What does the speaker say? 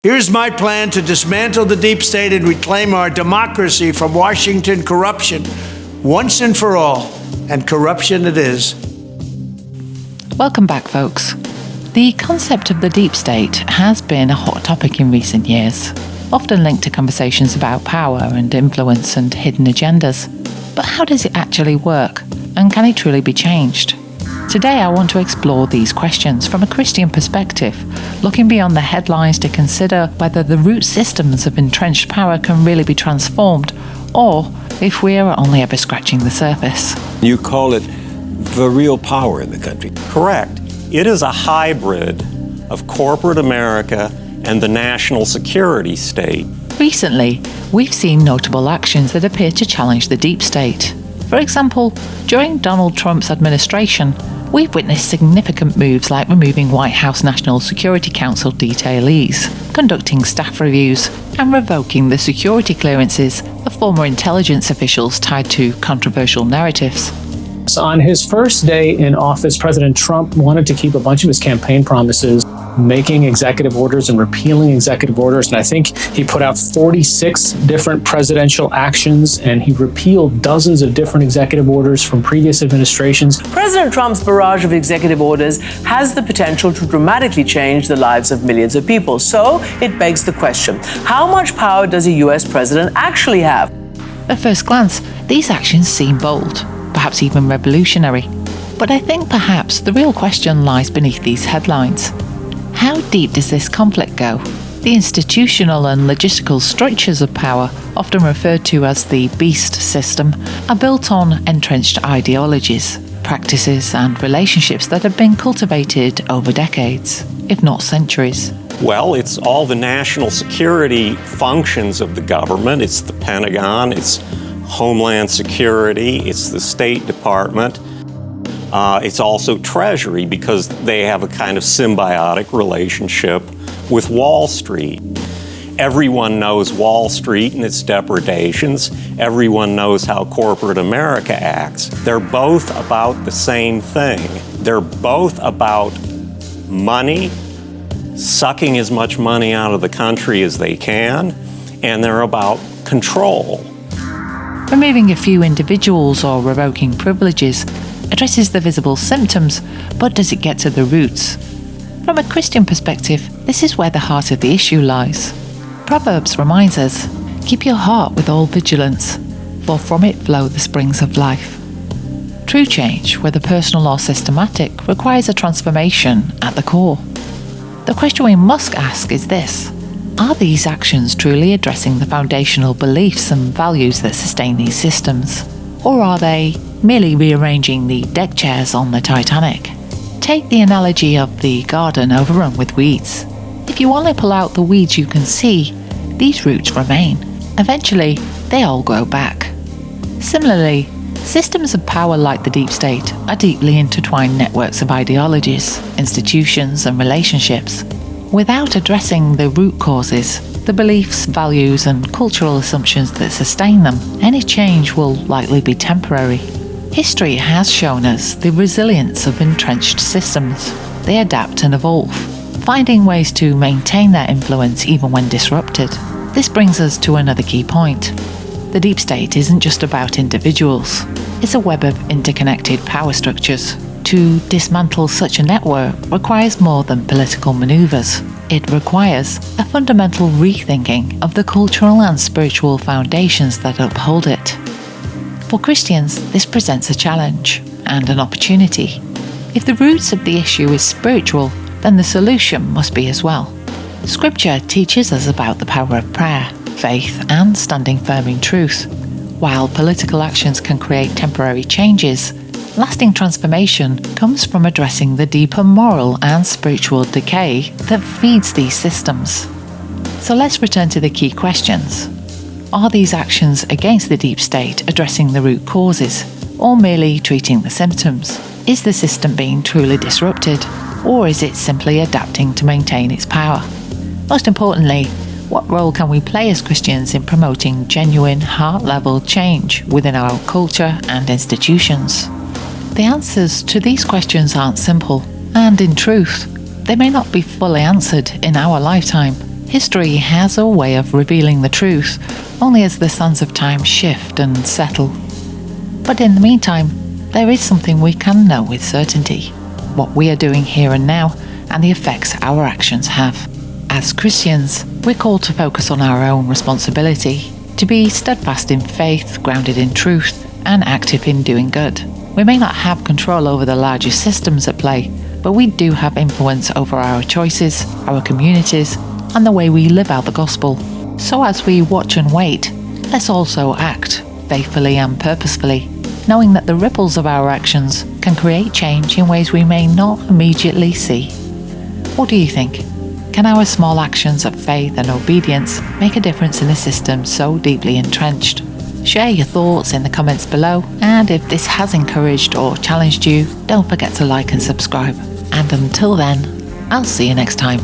Here's my plan to dismantle the deep state and reclaim our democracy from Washington corruption once and for all. And corruption it is. Welcome back, folks. The concept of the deep state has been a hot topic in recent years, often linked to conversations about power and influence and hidden agendas. But how does it actually work? And can it truly be changed? Today I want to explore these questions from a Christian perspective, looking beyond the headlines to consider whether the root systems of entrenched power can really be transformed, or if we are only ever scratching the surface. You call it the real power in the country. Correct. It is a hybrid of corporate America and the national security state. Recently, we've seen notable actions that appear to challenge the deep state. For example, during Donald Trump's administration, we've witnessed significant moves like removing White House National Security Council detailees, conducting staff reviews, and revoking the security clearances of former intelligence officials tied to controversial narratives. On his first day in office, President Trump wanted to keep a bunch of his campaign promises, making executive orders and repealing executive orders. And I think he put out 46 different presidential actions, and he repealed dozens of different executive orders from previous administrations. President Trump's barrage of executive orders has the potential to dramatically change the lives of millions of people. So it begs the question, how much power does a US president actually have? At first glance, these actions seem bold, perhaps even revolutionary. But I think perhaps the real question lies beneath these headlines. How deep does this conflict go? The institutional and logistical structures of power, often referred to as the beast system, are built on entrenched ideologies, practices, and relationships that have been cultivated over decades, if not centuries. Well, it's all the national security functions of the government. It's the Pentagon, it's Homeland Security, it's the State Department. It's also Treasury, because they have a kind of symbiotic relationship with Wall Street. Everyone knows Wall Street and its depredations. Everyone knows how corporate America acts. They're both about the same thing. They're both about money, sucking as much money out of the country as they can, and they're about control. Removing a few individuals or revoking privileges addresses the visible symptoms, but does it get to the roots? From a Christian perspective, this is where the heart of the issue lies. Proverbs reminds us, "Keep your heart with all vigilance, for from it flow the springs of life." True change, whether personal or systematic, requires a transformation at the core. The question we must ask is this: are these actions truly addressing the foundational beliefs and values that sustain these systems? Or are they merely rearranging the deck chairs on the Titanic? Take the analogy of the garden overrun with weeds. If you only pull out the weeds you can see, these roots remain. Eventually, they all grow back. Similarly, systems of power like the deep state are deeply intertwined networks of ideologies, institutions, and relationships. Without addressing the root causes, the beliefs, values, and cultural assumptions that sustain them, any change will likely be temporary. History has shown us the resilience of entrenched systems. They adapt and evolve, finding ways to maintain their influence even when disrupted. This brings us to another key point. The deep state isn't just about individuals. It's a web of interconnected power structures. To dismantle such a network requires more than political maneuvers. It requires a fundamental rethinking of the cultural and spiritual foundations that uphold it. For Christians, this presents a challenge and an opportunity. If the roots of the issue is spiritual, then the solution must be as well. Scripture teaches us about the power of prayer, faith, and standing firm in truth. While political actions can create temporary changes, lasting transformation comes from addressing the deeper moral and spiritual decay that feeds these systems. So let's return to the key questions. Are these actions against the deep state addressing the root causes, or merely treating the symptoms? Is the system being truly disrupted, or is it simply adapting to maintain its power? Most importantly, what role can we play as Christians in promoting genuine, heart-level change within our culture and institutions? The answers to these questions aren't simple, and in truth, they may not be fully answered in our lifetime. History has a way of revealing the truth, only as the sands of time shift and settle. But in the meantime, there is something we can know with certainty: what we are doing here and now, and the effects our actions have. As Christians, we're called to focus on our own responsibility, to be steadfast in faith, grounded in truth, and active in doing good. We may not have control over the larger systems at play, but we do have influence over our choices, our communities, and the way we live out the gospel. So as we watch and wait, let's also act faithfully and purposefully, knowing that the ripples of our actions can create change in ways we may not immediately see. What do you think? Can our small actions of faith and obedience make a difference in a system so deeply entrenched? Share your thoughts in the comments below, and if this has encouraged or challenged you, don't forget to like and subscribe. And until then, I'll see you next time.